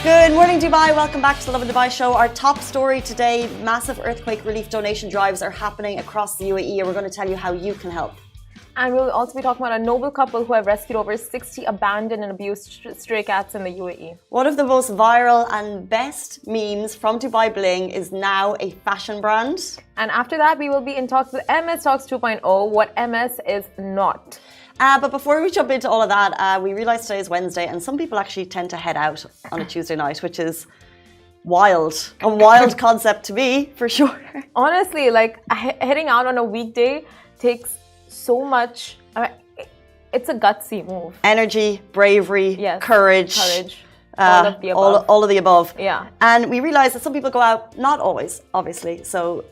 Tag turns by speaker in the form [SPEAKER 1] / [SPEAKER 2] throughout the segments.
[SPEAKER 1] Good morning, Dubai. Welcome back to the Lovin Dubai show. Our top story today, massive earthquake relief donation drives are happening across the UAE, and we're going to tell you how you can help.
[SPEAKER 2] And we'll also be talking about a noble couple who have rescued over 60 abandoned and abused stray cats in the UAE.
[SPEAKER 1] One of the most viral and best memes from Dubai Bling is now a fashion brand.
[SPEAKER 2] And after that, we will be in talks with MS Talks 2.0, what MS is not.
[SPEAKER 1] But before we jump into all of that, we realize today is Wednesday, and some people actually tend to head out on a Tuesday night, which is wild. A wild concept to me, for sure.
[SPEAKER 2] Honestly, like heading out on a weekday takes so much. It's a gutsy move.
[SPEAKER 1] Energy, bravery,
[SPEAKER 2] yes,
[SPEAKER 1] courage.
[SPEAKER 2] All of the above.
[SPEAKER 1] All of the above.
[SPEAKER 2] Yeah.
[SPEAKER 1] And we realize that some people go out, not always, obviously, so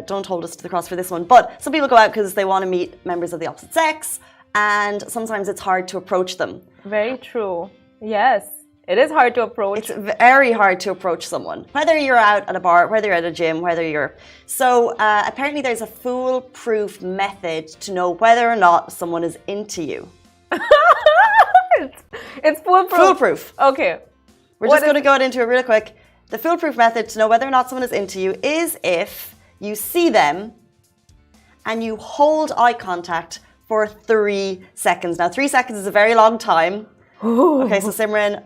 [SPEAKER 1] don't hold us to the cross for this one, but some people go out because they want to meet members of the opposite sex, and sometimes it's hard to approach them.
[SPEAKER 2] Very true. Yes, it is hard to approach.
[SPEAKER 1] It's very hard to approach someone, whether you're out at a bar, whether you're at a gym, whether you're... So apparently there's a foolproof method to know whether or not someone is into you.
[SPEAKER 2] It's foolproof.
[SPEAKER 1] Foolproof.
[SPEAKER 2] Okay.
[SPEAKER 1] We're just going to go into it real quick. The foolproof method to know whether or not someone is into you is if you see them and you hold eye contact for 3 seconds. Now, 3 seconds is a very long time.
[SPEAKER 2] Ooh.
[SPEAKER 1] Okay, so Simran,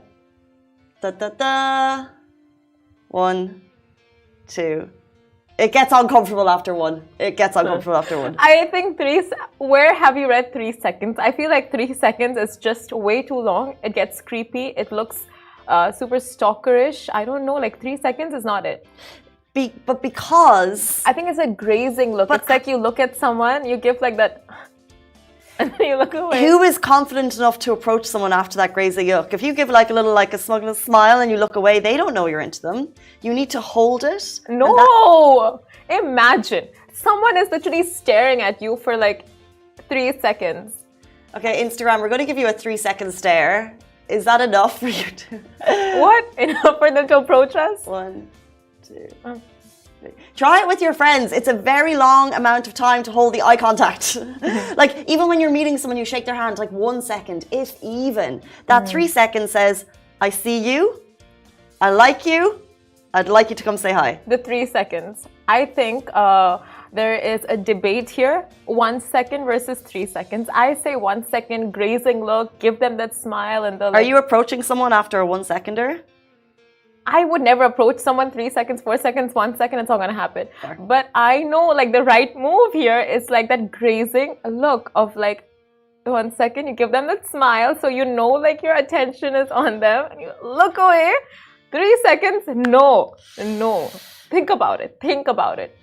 [SPEAKER 1] 1, 2. It gets uncomfortable after 1. It gets uncomfortable after 1.
[SPEAKER 2] I think where have you read 3 seconds? I feel like 3 seconds is just way too long. It gets creepy. It looks super stalkerish. I don't know, like 3 seconds is not it.
[SPEAKER 1] But because...
[SPEAKER 2] I think it's a grazing look. It's like you look at someone, you give like that... and then you look away.
[SPEAKER 1] Who is confident enough to approach someone after that grazing look? If you give like a little, like a smug little smile and you look away, they don't know you're into them. You need to hold it.
[SPEAKER 2] No! Imagine. Someone is literally staring at you for like 3 seconds.
[SPEAKER 1] Okay, Instagram, we're going to give you a 3-second stare. Is that enough for you to...
[SPEAKER 2] What? Enough for them to approach us?
[SPEAKER 1] 1, 2... Try it with your friends. It's a very long amount of time to hold the eye contact. Like, even when you're meeting someone, you shake their hand, like 1 second, if even. That 3 seconds says, I see you, I like you, I'd like you to come say hi.
[SPEAKER 2] The 3 seconds. I think there is a debate here. 1 second versus 3 seconds. I say 1 second, grazing look, give them that smile and the...
[SPEAKER 1] Are you approaching someone after a 1 seconder?
[SPEAKER 2] I would never approach someone 3 seconds, 4 seconds, 1 second, it's not going to happen.
[SPEAKER 1] Sure.
[SPEAKER 2] But I know like the right move here is like that grazing look of like 1 second, you give them that smile so you know like your attention is on them and you look away. 3 seconds, no. Think about it. Think about it.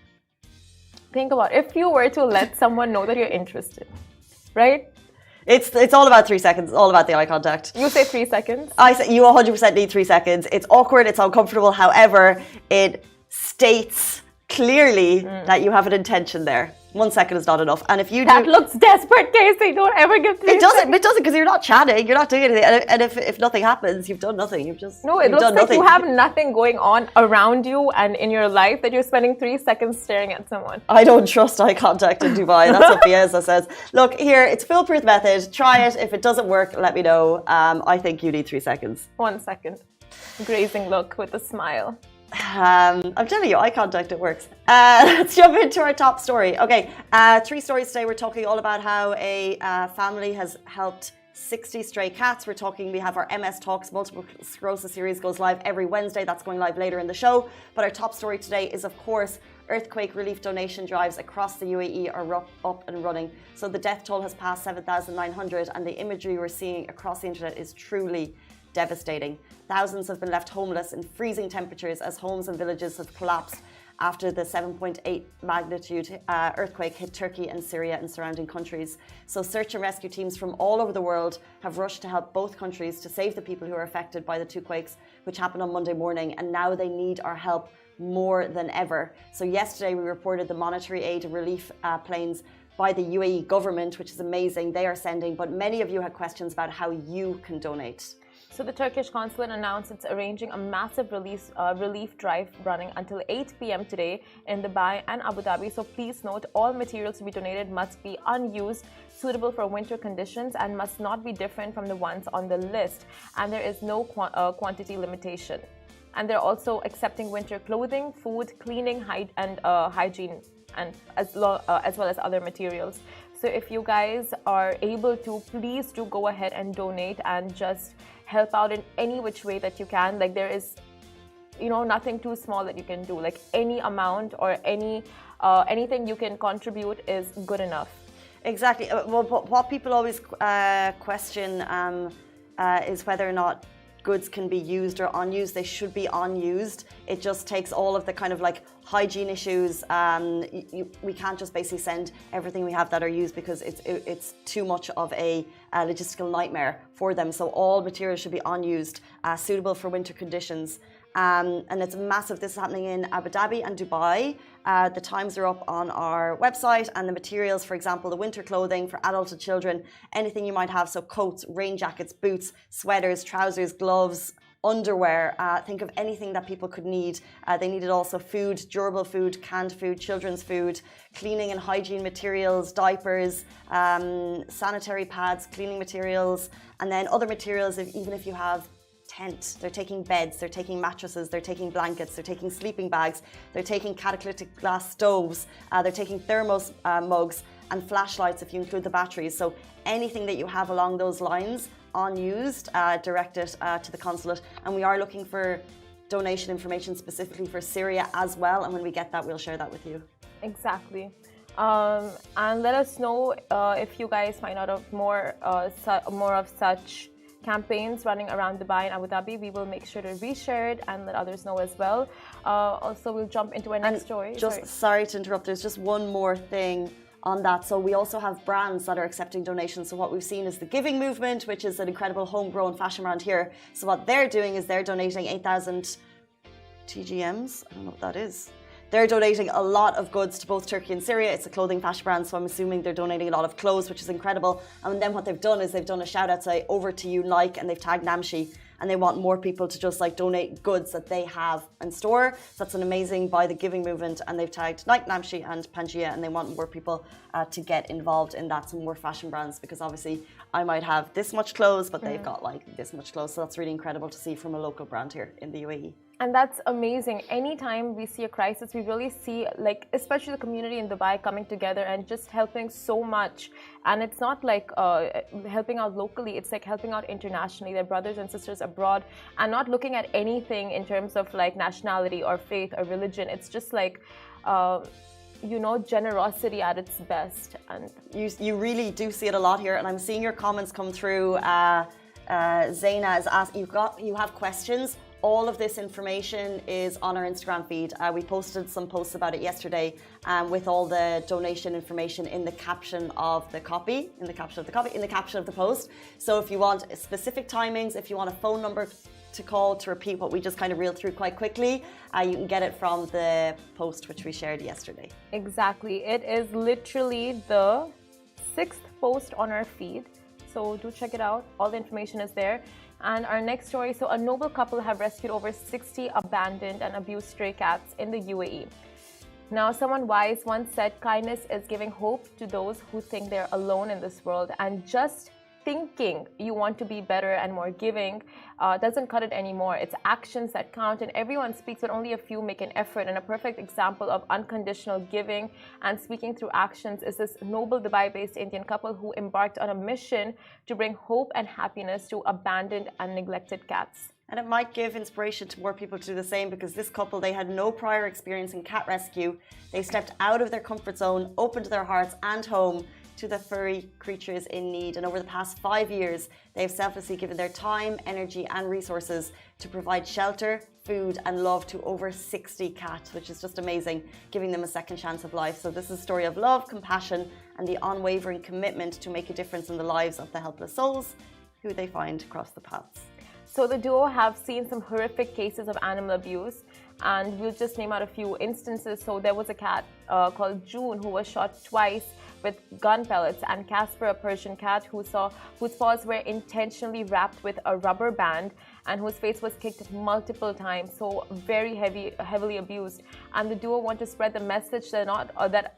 [SPEAKER 2] If you were to let someone know that you're interested, right?
[SPEAKER 1] It's all about 3 seconds. It's all about the eye contact.
[SPEAKER 2] You say 3 seconds?
[SPEAKER 1] I say you 100% need 3 seconds. It's awkward. It's uncomfortable. However, it states clearly that you have an intention there. 1 second is not enough. And if you
[SPEAKER 2] that looks desperate, Casey. Don't ever give 3 seconds.
[SPEAKER 1] It doesn't because you're not chatting. You're not doing anything. And if nothing happens, you've done nothing. It looks
[SPEAKER 2] like you have nothing going on around you and in your life that you're spending 3 seconds staring at someone.
[SPEAKER 1] I don't trust eye contact in Dubai. That's what Fieza says. Look, here, it's foolproof method. Try it. If it doesn't work, let me know. I think you need 3 seconds.
[SPEAKER 2] 1 second. Grazing look with a smile.
[SPEAKER 1] I'm telling you, eye contact, it works. Let's jump into our top story. Okay, 3 stories today. We're talking all about how a family has helped 60 stray cats. We have our MS Talks Multiple Sclerosis series goes live every Wednesday. That's going live later in the show. But our top story today is, of course, earthquake relief donation drives across the UAE are up and running. So the death toll has passed 7,900 and the imagery we're seeing across the internet is truly devastating. Thousands have been left homeless in freezing temperatures as homes and villages have collapsed after the 7.8 magnitude earthquake hit Turkey and Syria and surrounding countries. So search and rescue teams from all over the world have rushed to help both countries to save the people who are affected by the 2 quakes, which happened on Monday morning, and now they need our help more than ever. So yesterday we reported the monetary aid and relief planes by the UAE government, which is amazing, they are sending, but many of you had questions about how you can donate.
[SPEAKER 2] So the Turkish consulate announced it's arranging a massive relief drive running until 8 p.m. today in Dubai and Abu Dhabi. So please note, all materials to be donated must be unused, suitable for winter conditions, and must not be different from the ones on the list. And there is no quantity limitation. And they're also accepting winter clothing, food, cleaning, hygiene, and as well as other materials. So if you guys are able to, please do go ahead and donate and just help out in any which way that you can. Like, there is, nothing too small that you can do. Like, any amount or anything you can contribute is good enough.
[SPEAKER 1] Exactly. Well, what people always question is whether or not goods can be used or unused. They should be unused. It just takes all of the kind of like hygiene issues. We can't just basically send everything we have that are used, because it's too much of a logistical nightmare for them. So all materials should be unused, suitable for winter conditions. And it's massive. This is happening in Abu Dhabi and Dubai. The times are up on our website, and the materials, for example, the winter clothing for adults and children, anything you might have. So coats, rain jackets, boots, sweaters, trousers, gloves, underwear. Think of anything that people could need. They needed also food, durable food, canned food, children's food, cleaning and hygiene materials, diapers, sanitary pads, cleaning materials, and then other materials. Even if you have tent, they're taking beds, they're taking mattresses, they're taking blankets, they're taking sleeping bags, they're taking catalytic glass stoves, they're taking thermos mugs and flashlights if you include the batteries. So anything that you have along those lines unused, direct it to the consulate. And we are looking for donation information specifically for Syria as well, and when we get that, we'll share that with you.
[SPEAKER 2] Exactly. And let us know if you guys find out of more of such campaigns running around Dubai and Abu Dhabi. We will make sure to reshare it and let others know as well. Also, we'll jump into our next story.
[SPEAKER 1] Sorry to interrupt, there's just one more thing on that. So we also have brands that are accepting donations. So what we've seen is the Giving Movement, which is an incredible homegrown fashion brand here. So what they're doing is they're donating 8,000 TGMs. I don't know what that is. They're donating a lot of goods to both Turkey and Syria. It's a clothing fashion brand, so I'm assuming they're donating a lot of clothes, which is incredible. And then what they've done is they've done a shout out, say, over to you, Nike, and they've tagged Namshi. And they want more people to just like donate goods that they have in store. So that's an amazing by the Giving Movement, and they've tagged Nike, Namshi, and Pangea, and they want more people to get involved in that. Some more fashion brands, because obviously I might have this much clothes, but they've got like this much clothes. So that's really incredible to see from a local brand here in the UAE.
[SPEAKER 2] And that's amazing. Anytime we see a crisis, we really see, like, especially the community in Dubai coming together and just helping so much. And it's not like helping out locally, it's like helping out internationally, their brothers and sisters abroad, and not looking at anything in terms of like nationality or faith or religion. It's just like, generosity at its best. And
[SPEAKER 1] you really do see it a lot here. And I'm seeing your comments come through. Zaina has asked, you have questions. All of this information is on our Instagram feed. We posted some posts about it yesterday with all the donation information in the caption of the copy, in the caption of the post. So if you want specific timings, if you want a phone number to call to repeat what we just kind of reeled through quite quickly, you can get it from the post which we shared yesterday.
[SPEAKER 2] Exactly. It is literally the 6th post on our feed. So do check it out. All the information is there. And our next story, so a noble couple have rescued over 60 abandoned and abused stray cats in the UAE. Now, someone wise once said, kindness is giving hope to those who think they're alone in this world, and just thinking you want to be better and more giving doesn't cut it anymore. It's actions that count, and everyone speaks, but only a few make an effort. And a perfect example of unconditional giving and speaking through actions is this noble Dubai-based Indian couple who embarked on a mission to bring hope and happiness to abandoned and neglected cats.
[SPEAKER 1] And it might give inspiration to more people to do the same, because this couple, they had no prior experience in cat rescue. They stepped out of their comfort zone, opened their hearts and home to the furry creatures in need. And over the past 5 years, they've selflessly given their time, energy and resources to provide shelter, food and love to over 60 cats, which is just amazing, giving them a second chance of life. So this is a story of love, compassion and the unwavering commitment to make a difference in the lives of the helpless souls who they find across the paths.
[SPEAKER 2] So the duo have seen some horrific cases of animal abuse, and we'll just name out a few instances. So there was a cat called June who was shot twice with gun pellets, and Casper, a Persian cat whose paws were intentionally wrapped with a rubber band and whose face was kicked multiple times, so very heavily abused. And the duo want to spread the message that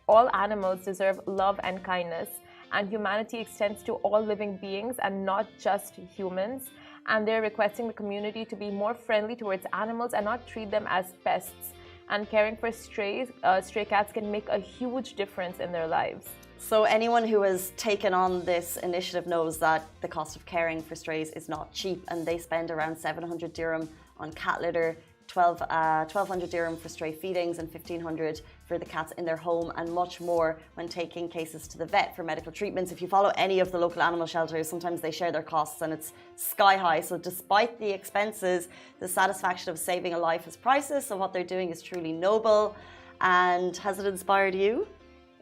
[SPEAKER 2] all animals deserve love and kindness, and humanity extends to all living beings and not just humans. And they're requesting the community to be more friendly towards animals and not treat them as pests. And caring for stray cats can make a huge difference in their lives.
[SPEAKER 1] So anyone who has taken on this initiative knows that the cost of caring for strays is not cheap, and they spend around 700 dirham on cat litter, 1,200 dirham for stray feedings, and 1,500 for the cats in their home, and much more when taking cases to the vet for medical treatments. If you follow any of the local animal shelters, sometimes they share their costs and it's sky high. So despite the expenses, the satisfaction of saving a life is priceless. So what they're doing is truly noble. And has it inspired you?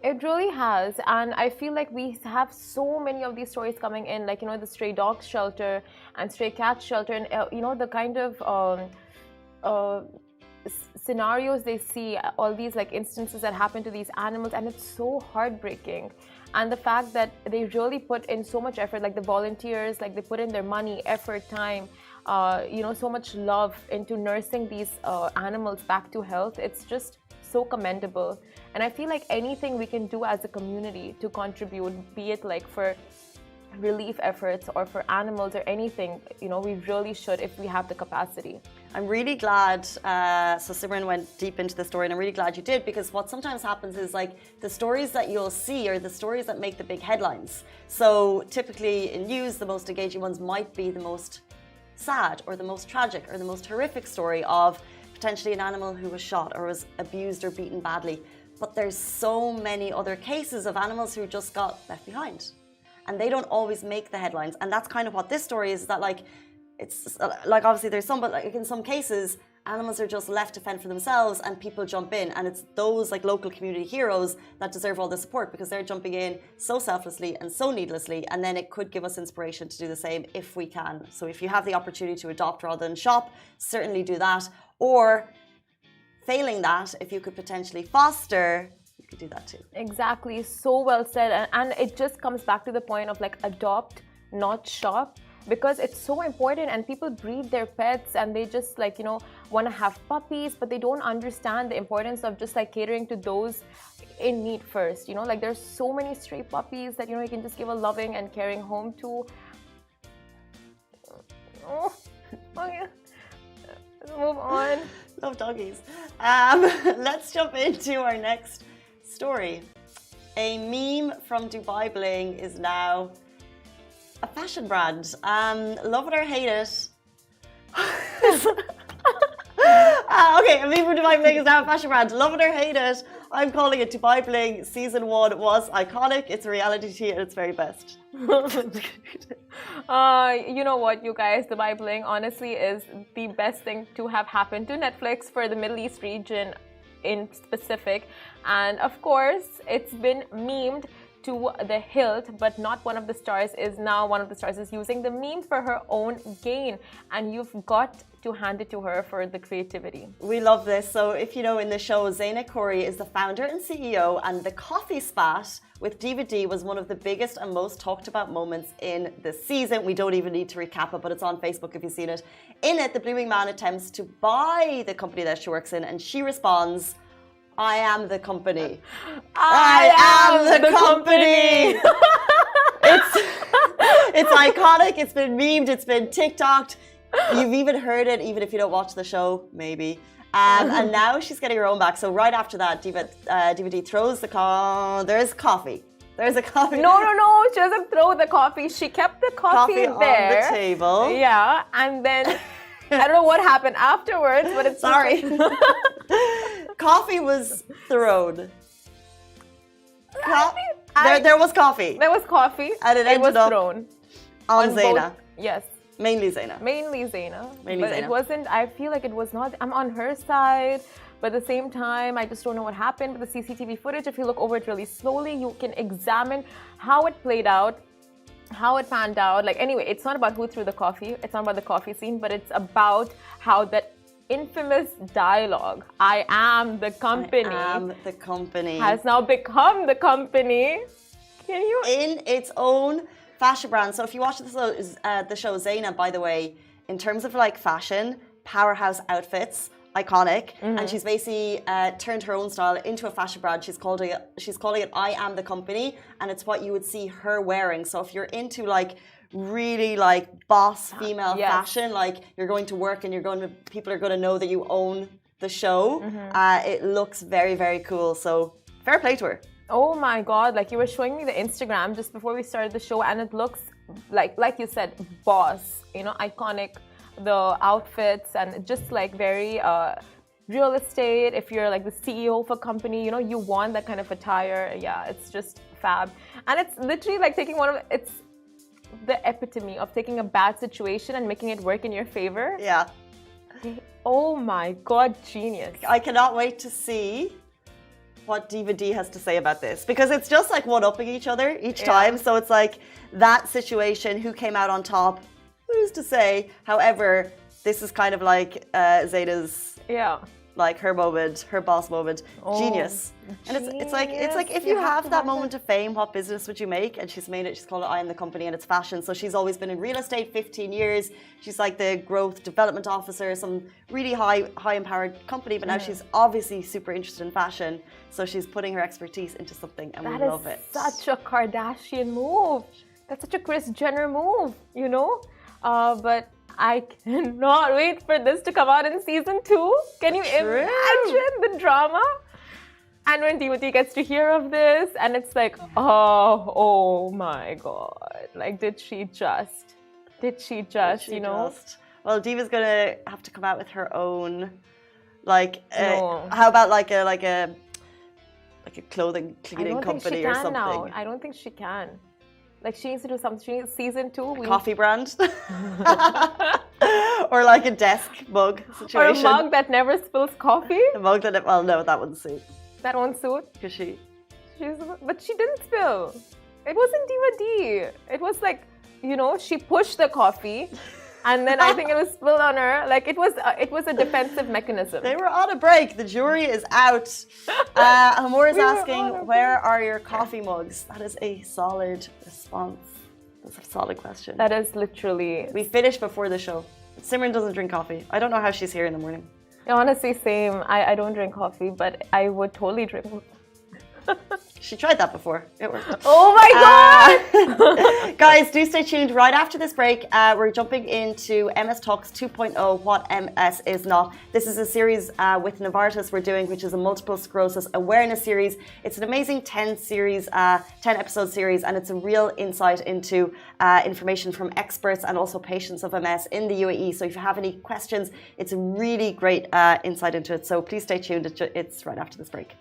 [SPEAKER 2] It really has, and I feel like we have so many of these stories coming in, like, you know, the stray dog shelter and stray cat shelter, and you know, the kind of scenarios they see, all these like instances that happen to these animals, and it's so heartbreaking. And the fact that they really put in so much effort, like the volunteers, like they put in their money, effort, time, you know, so much love into nursing these animals back to health. It's just so commendable. And I feel like anything we can do as a community to contribute, be it like for relief efforts or for animals or anything, you know, we really should if we have the capacity.
[SPEAKER 1] I'm really glad, so Simran went deep into the story, and I'm really glad you did, because what sometimes happens is like the stories that you'll see are the stories that make the big headlines. So typically in news, the most engaging ones might be the most sad or the most tragic or the most horrific story of potentially an animal who was shot or was abused or beaten badly. But there's so many other cases of animals who just got left behind, and they don't always make the headlines. And that's kind of what this story is, that like, it's like, obviously there's some, but like in some cases, animals are just left to fend for themselves and people jump in, and it's those like local community heroes that deserve all the support, because they're jumping in so selflessly and so needlessly. And then it could give us inspiration to do the same if we can. So if you have the opportunity to adopt rather than shop, certainly do that. Or failing that, if you could potentially foster, you could do that too.
[SPEAKER 2] Exactly, so well said. And it just comes back to the point of like adopt, not shop, because it's so important. And people breed their pets and they just like, you know, want to have puppies, but they don't understand the importance of just like catering to those in need first. You know, like there's so many stray puppies that, you know, you can just give a loving and caring home to. Oh yeah. Let's move on.
[SPEAKER 1] Love doggies. Let's jump into our next story. A meme from Dubai Bling is now a fashion brand. Love it or hate it. Okay, a meme from Dubai Bling is now a fashion brand. Love it or hate it. I'm calling it Dubai Bling. Season 1 was iconic. It's a reality TV at its very best.
[SPEAKER 2] You know what, you guys, Dubai Bling honestly is the best thing to have happened to Netflix for the Middle East region in specific. And of course, it's been memed to the hilt, but not one of the stars is now one of the stars is using the meme for her own gain, and you've got to hand it to her for the creativity.
[SPEAKER 1] We love this. So if you know, in the show, Zaina Khoury is the founder and CEO, and the coffee spat with Diva D was one of the biggest and most talked about moments in the season. We don't even need to recap it, but it's on Facebook if you've seen it. In it, the Blue Wing Man attempts to buy the company that she works in, and she responds, I am the company. I am the company. It's iconic. It's been memed. It's been TikToked. You've even heard it, even if you don't watch the show, maybe. And now she's getting her own back. So right after that, Diva D throws the there's coffee. There's a coffee.
[SPEAKER 2] No. She doesn't throw the coffee. She kept the coffee there.
[SPEAKER 1] On the table.
[SPEAKER 2] Yeah, and then I don't know what happened afterwards, but it's
[SPEAKER 1] sorry. Coffee was thrown. There was coffee.
[SPEAKER 2] There was coffee.
[SPEAKER 1] And it
[SPEAKER 2] was thrown.
[SPEAKER 1] On Zaina.
[SPEAKER 2] Yes.
[SPEAKER 1] Mainly Zaina.
[SPEAKER 2] But it wasn't, I feel like it was not, I'm on her side, but at the same time, I just don't know what happened with the CCTV footage. If you look over it really slowly, you can examine how it played out, how it panned out. Like, anyway, it's not about who threw the coffee. It's not about the coffee scene, but it's about how that infamous dialogue, I am the company.
[SPEAKER 1] I am the company.
[SPEAKER 2] Has now become the company. Can you?
[SPEAKER 1] in its own fashion brand. So if you watch the show Zaina, by the way, in terms of like fashion, powerhouse outfits, iconic, and she's basically turned her own style into a fashion brand. She's calling it I Am the Company, and it's what you would see her wearing. So if you're into like really like boss female fashion, like you're going to work and people are going to know that you own the show. It looks very, very cool. So fair play to her.
[SPEAKER 2] Oh my God, like you were showing me the Instagram just before we started the show, and it looks like you said, boss, you know, iconic, the outfits, and just like very real estate. If you're like the CEO of a company, you know, you want that kind of attire. Yeah, it's just fab. And it's literally like taking it's the epitome of taking a bad situation and making it work in your favor.
[SPEAKER 1] Yeah.
[SPEAKER 2] Oh my God, genius.
[SPEAKER 1] I cannot wait to see what Diva D has to say about this, because it's just like one-upping each other each time. So it's like that situation, who came out on top, who's to say? However, this is kind of like Zayda's, like her moment, her boss moment. Genius. And it's like if you have that moment of fame, what business would you make? And she's made it. She's called it I Am the Company, and it's fashion. So she's always been in real estate, 15 years. She's like the growth development officer, some really high empowered company. But now she's obviously super interested in fashion. So she's putting her expertise into something, and we love it.
[SPEAKER 2] Such a Kardashian move. That's such a Kris Jenner move, you know? But I cannot wait for this to come out in season 2. Can you imagine the drama? And when Timothy gets to hear of this, and it's like, oh my God. Like, did she just, you know?
[SPEAKER 1] Well, Diva's gonna have to come out with her own, like, how about like a clothing cleaning company or something?
[SPEAKER 2] Now. I don't think she can. Like, she needs to do something. She needs season 2.
[SPEAKER 1] Coffee brand? Or like a desk mug situation.
[SPEAKER 2] Or a mug that never spills coffee.
[SPEAKER 1] A mug that, well, no, that wouldn't suit.
[SPEAKER 2] That won't suit?
[SPEAKER 1] Because
[SPEAKER 2] but she didn't spill. It wasn't Diva D. It was like, you know, she pushed the coffee, and then I think it was spilled on her. Like, it was a defensive mechanism.
[SPEAKER 1] They were on a break. The jury is out. Amor is asking, where are your coffee mugs? That is a solid response. That's a solid question.
[SPEAKER 2] That is literally...
[SPEAKER 1] We finished before the show. Simran doesn't drink coffee. I don't know how she's here in the morning.
[SPEAKER 2] Honestly, same. I don't drink coffee, but I would totally drink.
[SPEAKER 1] She tried that before. It worked.
[SPEAKER 2] Oh my God!
[SPEAKER 1] Guys, do stay tuned. Right after this break, we're jumping into MS Talks 2.0, What MS Is Not. This is a series with Novartis we're doing, which is a multiple sclerosis awareness series. It's an amazing 10-episode series, and it's a real insight into information from experts and also patients of MS in the UAE. So if you have any questions, it's a really great insight into it. So please stay tuned. It's right after this break.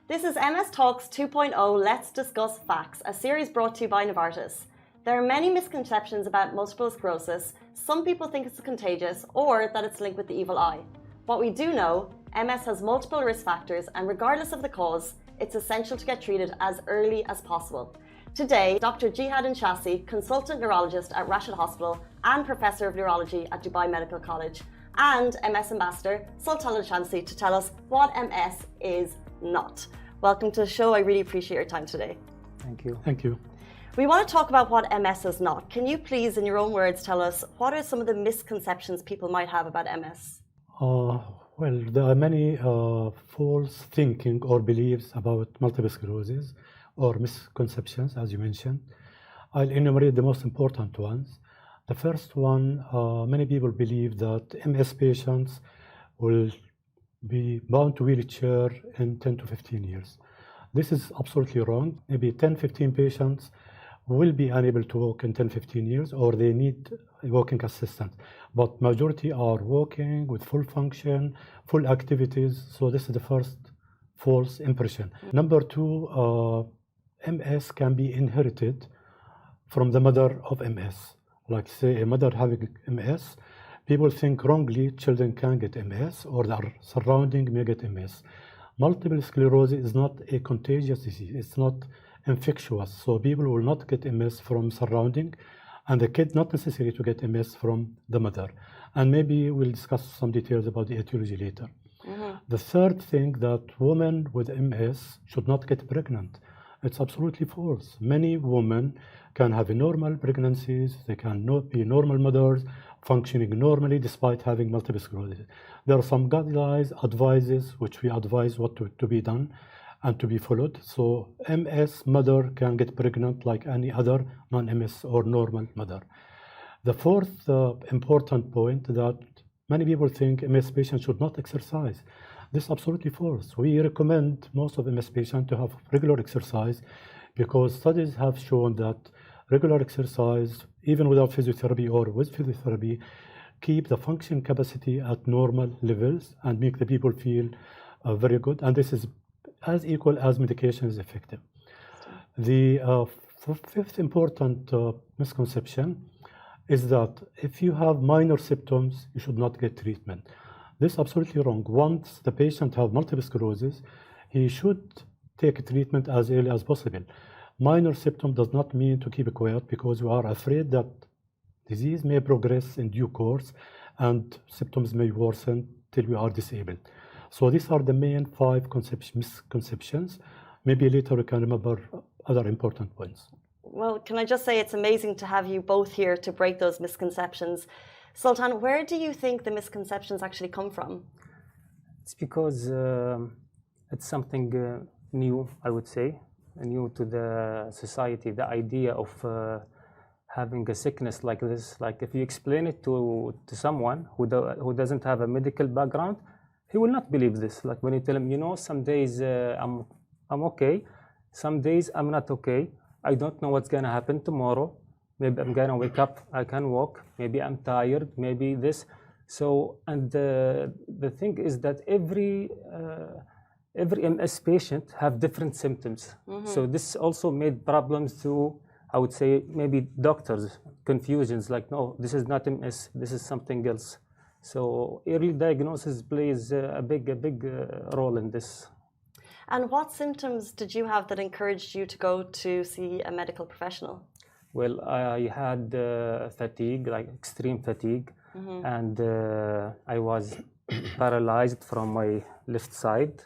[SPEAKER 1] This is MS Talks 2.0, Let's Discuss Facts, a series brought to you by Novartis. There are many misconceptions about multiple sclerosis. Some people think it's contagious or that it's linked with the evil eye. What we do know, MS has multiple risk factors, and regardless of the cause, it's essential to get treated as early as possible. Today, Dr. Jihad Inchasi, consultant neurologist at Rashid Hospital and professor of neurology at Dubai Medical College, and MS ambassador Sultan Al-Shamsi to tell us what MS is not. Welcome to the show. I really appreciate your time today.
[SPEAKER 3] Thank you.
[SPEAKER 4] Thank you.
[SPEAKER 1] We want to talk about what MS is not. Can you please, in your own words, tell us what are some of the misconceptions people might have about MS?
[SPEAKER 4] Well, there are many false thinking or beliefs about multiple sclerosis or misconceptions, as you mentioned. I'll enumerate the most important ones. The first one, many people believe that MS patients will be bound to wheelchair in 10 to 15 years. This is absolutely wrong. Maybe 10-15 patients will be unable to walk in 10-15 years, or they need walking assistance. But majority are walking with full function, full activities. So this is the first false impression. Number two, MS can be inherited from the mother of MS. like say a mother having MS, people think wrongly children can get MS or their surrounding may get MS. Multiple sclerosis is not a contagious disease, it's not infectious, so people will not get MS from surrounding, and the kid not necessary to get MS from the mother. And maybe we'll discuss some details about the etiology later. The third thing, that women with MS should not get pregnant. It's absolutely false. Many women can have normal pregnancies, they can be normal mothers, functioning normally despite having multiple sclerosis. There are some guidelines, advices, which we advise what to be done and to be followed. So MS mother can get pregnant like any other non-MS or normal mother. The fourth important point, that many people think MS patients should not exercise. This is absolutely false. We recommend most of MS patients to have regular exercise because studies have shown that regular exercise, even without physiotherapy or with physiotherapy, keep the function capacity at normal levels and make the people feel very good. And this is as equal as medication is effective. The fifth important misconception is that if you have minor symptoms, you should not get treatment. This is absolutely wrong. Once the patient has multiple sclerosis, he should take treatment as early as possible. Minor symptom does not mean to keep quiet because we are afraid that disease may progress in due course and symptoms may worsen till we are disabled. So these are the main 5 misconceptions. Maybe later we can remember other important points.
[SPEAKER 1] Well, can I just say it's amazing to have you both here to break those misconceptions. Sultan, where do you think the misconceptions actually come from?
[SPEAKER 3] It's because it's something new, I would say, new to the society. The idea of having a sickness like this, like if you explain it to someone who doesn't have a medical background, he will not believe this. Like when you tell him, you know, some days I'm okay, some days I'm not okay. I don't know what's gonna happen tomorrow. Maybe I'm gonna wake up, I can walk. Maybe I'm tired. Maybe this. So, and the thing is that every MS patient have different symptoms. So this also made problems to, I would say, maybe doctors, confusions like, no, this is not MS, this is something else. So early diagnosis plays a big role in this.
[SPEAKER 1] And what symptoms did you have that encouraged you to go to see a medical professional?
[SPEAKER 3] Well, I had fatigue, like extreme fatigue, and I was paralyzed from my left side.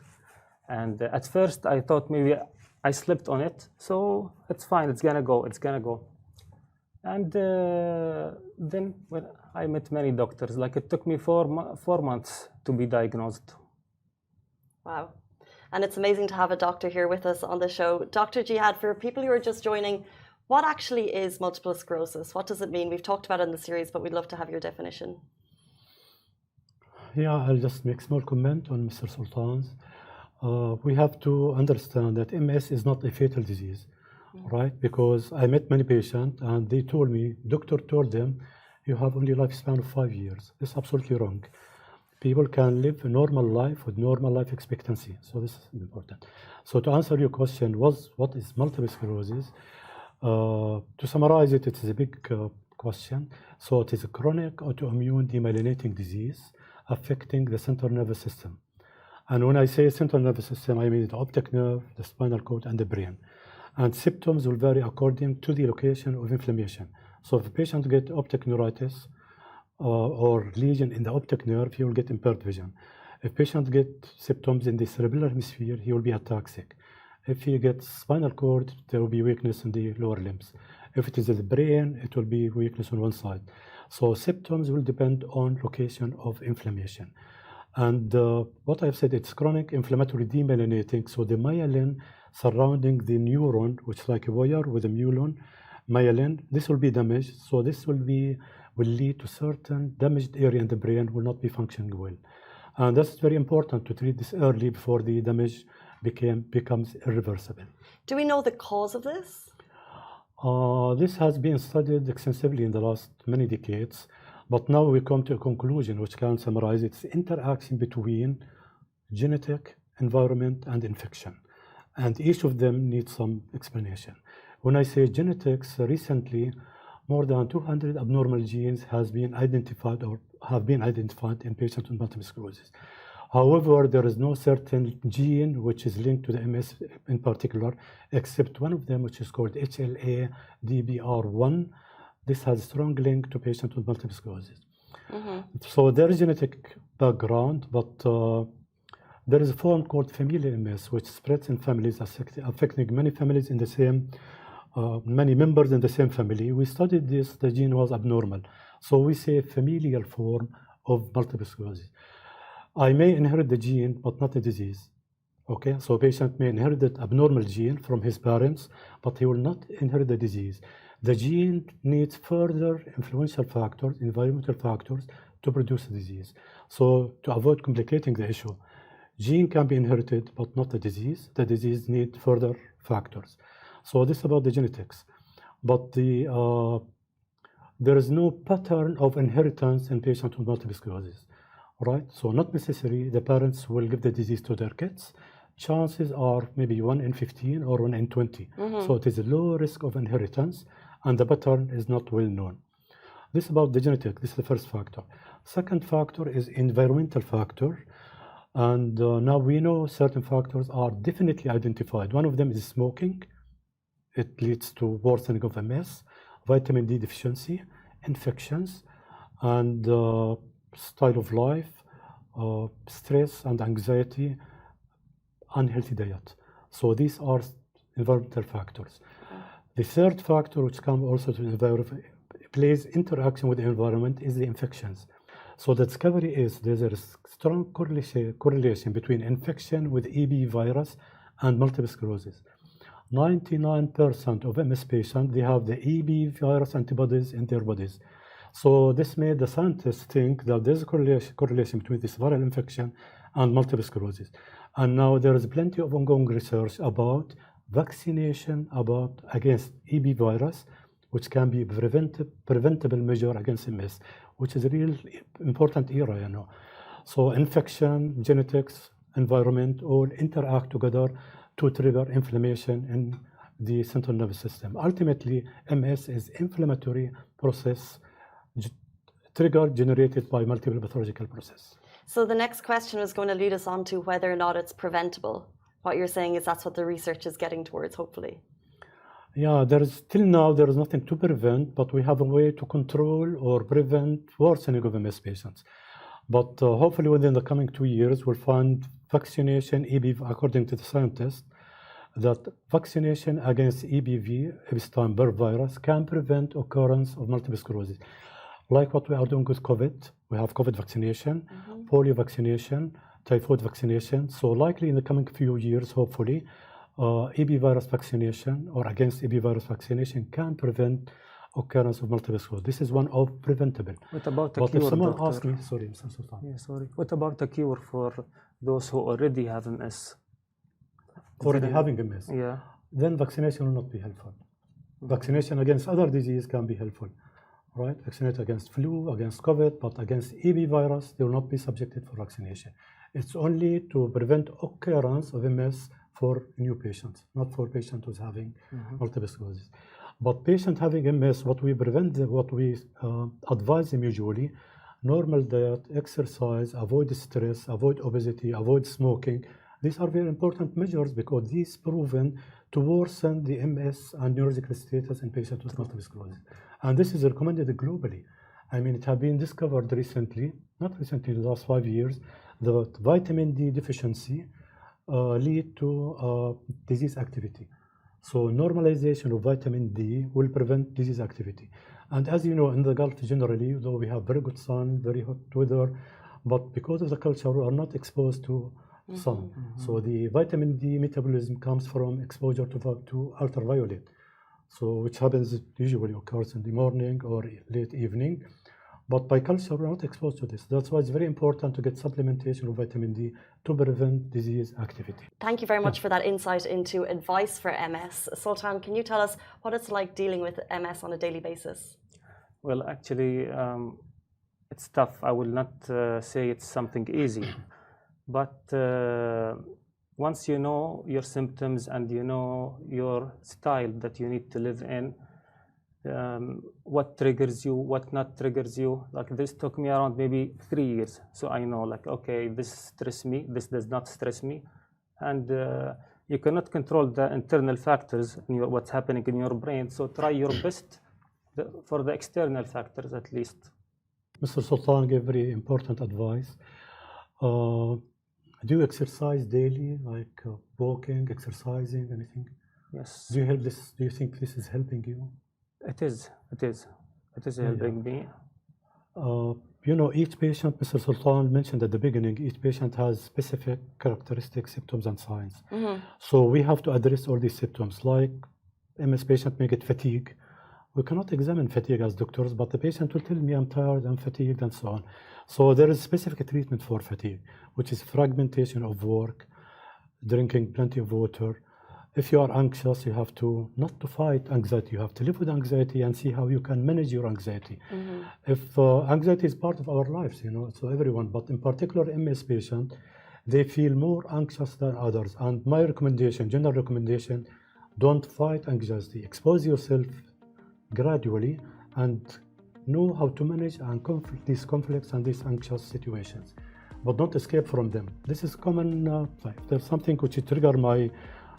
[SPEAKER 3] And at first I thought maybe I slept on it, so it's fine, it's gonna go. And then when I met many doctors, like it took me 4 months to be diagnosed.
[SPEAKER 1] Wow. And it's amazing to have a doctor here with us on the show. Dr. Jihad, for people who are just joining, what actually is multiple sclerosis? What does it mean? We've talked about it in the series, but we'd love to have your definition.
[SPEAKER 4] Yeah, I'll just make a small comment on Mr. Sultan's. We have to understand that MS is not a fatal disease, right? Because I met many patients and they told me, doctor told them, you have only lifespan of 5 years. This is absolutely wrong. People can live a normal life with normal life expectancy. So this is important. So to answer your question, what is multiple sclerosis? To summarize it, it is a big question. So it is a chronic autoimmune demyelinating disease affecting the central nervous system. And when I say central nervous system, I mean the optic nerve, the spinal cord, and the brain. And symptoms will vary according to the location of inflammation. So if a patient gets optic neuritis or lesion in the optic nerve, he will get impaired vision. If patient gets symptoms in the cerebellar hemisphere, he will be ataxic. If he gets spinal cord, there will be weakness in the lower limbs. If it is in the brain, it will be weakness on one side. So symptoms will depend on location of inflammation. And what I've said, it's chronic inflammatory demyelinating. So the myelin surrounding the neuron, which is like a wire with a myelin, this will be damaged. So this will lead to certain damaged area in the brain will not be functioning well. And that's very important to treat this early before the damage becomes irreversible.
[SPEAKER 1] Do we know the cause of this?
[SPEAKER 4] This has been studied extensively in the last many decades, but now we come to a conclusion which can summarize its interaction between genetic, environment, and infection. And each of them needs some explanation. When I say genetics, recently more than 200 abnormal genes has been identified or have been identified in patients with multiple sclerosis. However, there is no certain gene which is linked to the MS in particular, except one of them, which is called HLA-DBR1. This has a strong link to patients with multiple sclerosis. So there is genetic background, but there is a form called familial MS, which spreads in families, affecting many families in the same, many members in the same family. We studied this, the gene was abnormal. So we say familial form of multiple sclerosis. I may inherit the gene, but not the disease. Okay, so a patient may inherit the abnormal gene from his parents, but he will not inherit the disease. The gene needs further influential factors, environmental factors, to produce the disease. So to avoid complicating the issue, gene can be inherited, but not the disease. The disease needs further factors. So this is about the genetics. But there is no pattern of inheritance in patients with multiple sclerosis. Right, so not necessarily the parents will give the disease to their kids. Chances are maybe 1 in 15 or 1 in 20. So it is a low risk of inheritance, and the pattern is not well known. This is about the genetic. This is the first factor. Second factor is environmental factor, and now we know certain factors are definitely identified. One of them is smoking. It leads to worsening of MS, vitamin D deficiency, infections, and style of life, stress and anxiety, unhealthy diet. So these are environmental factors. The third factor, which comes also to the environment, plays interaction with the environment, is the infections. So the discovery is there's a strong correlation between infection with EB virus and multiple sclerosis. 99% of MS patients, they have the EB virus antibodies in their bodies. So this made the scientists think that there's a correlation between this viral infection and multiple sclerosis. And now there is plenty of ongoing research about vaccination against EB virus, which can be preventable measure against MS, which is a real important era, you know. So infection, genetics, environment all interact together to trigger inflammation in the central nervous system. Ultimately, MS is inflammatory process trigger generated by multiple pathological process.
[SPEAKER 1] So the next question was going to lead us on to whether or not it's preventable. What you're saying is that's what the research is getting towards, hopefully.
[SPEAKER 4] Yeah, till now there is nothing to prevent, but we have a way to control or prevent worsening of MS patients. But hopefully within the coming 2 years, we'll find vaccination, according to the scientists, that vaccination against EBV, Epstein-Barr virus, can prevent occurrence of multiple sclerosis. Like what we are doing with COVID, we have COVID vaccination, polio vaccination, typhoid vaccination. So likely in the coming few years, hopefully, EB virus vaccination or against EB virus vaccination can prevent occurrence of multiple sclerosis. This is one of preventable.
[SPEAKER 3] What about the
[SPEAKER 4] But
[SPEAKER 3] cure,
[SPEAKER 4] if someone
[SPEAKER 3] doctor?
[SPEAKER 4] asks me, sorry, I'm so sorry.
[SPEAKER 3] Yeah, sorry. What about the cure for those who already have MS?
[SPEAKER 4] Already having MS,
[SPEAKER 3] Yeah.
[SPEAKER 4] then vaccination will not be helpful. Vaccination against other disease can be helpful. Right, vaccinate against flu, against COVID, but against EB virus, they will not be subjected for vaccination. It's only to prevent occurrence of MS for new patients, not for patients who's having multiple sclerosis. But patient having MS, what we advise them usually, normal diet, exercise, avoid stress, avoid obesity, avoid smoking. These are very important measures because these proven to worsen the MS and neurological status in patients with multiple sclerosis. And this is recommended globally. I mean, it has been discovered recently, not recently, in the last 5 years, that vitamin D deficiency lead to disease activity. So normalization of vitamin D will prevent disease activity. And as you know, in the Gulf generally, though we have very good sun, very hot weather, but because of the culture, we are not exposed to sun. So the vitamin D metabolism comes from exposure to ultraviolet. So which happens usually occurs in the morning or late evening. But by culture, we're not exposed to this. That's why it's very important to get supplementation of vitamin D to prevent disease activity.
[SPEAKER 1] Thank you very much for that insight into advice for MS. Sultan, can you tell us what it's like dealing with MS on a daily basis?
[SPEAKER 3] Well, actually, it's tough. I will not say it's something easy. But once you know your symptoms and you know your style that you need to live in, what triggers you, what not triggers you. Like this took me around maybe 3 years. So I know like, okay, this stresses me, this does not stress me. And you cannot control the internal factors in what's happening in your brain. So try your best for the external factors at least.
[SPEAKER 4] Mr. Sultan gave very important advice. Do you exercise daily, like walking, exercising, anything?
[SPEAKER 3] Yes.
[SPEAKER 4] Do you think this is helping you?
[SPEAKER 3] It is helping me.
[SPEAKER 4] You know, each patient, Mr. Sultan mentioned at the beginning, each patient has specific characteristics, symptoms, and signs. So we have to address all these symptoms. Like MS patient may get fatigue. We cannot examine fatigue as doctors, but the patient will tell me I'm tired, I'm fatigued, and so on. So there is specific treatment for fatigue, which is fragmentation of work, drinking plenty of water. If you are anxious, you have to not to fight anxiety. You have to live with anxiety and see how you can manage your anxiety. If anxiety is part of our lives, you know, so everyone, but in particular MS patient, they feel more anxious than others. And my recommendation, general recommendation, don't fight anxiety. Expose yourself gradually and know how to manage and these conflicts and these anxious situations, but don't escape from them. This is common life. There's something which trigger my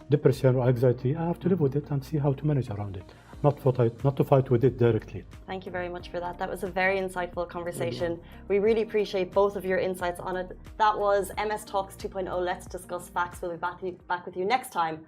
[SPEAKER 4] depression or anxiety. I have to live with it and see how to manage around it, not to fight with it directly.
[SPEAKER 1] Thank you very much for that. That was a very insightful conversation. We really appreciate both of your insights on it. That was MS Talks 2.0. Let's discuss facts. We'll be back with you next time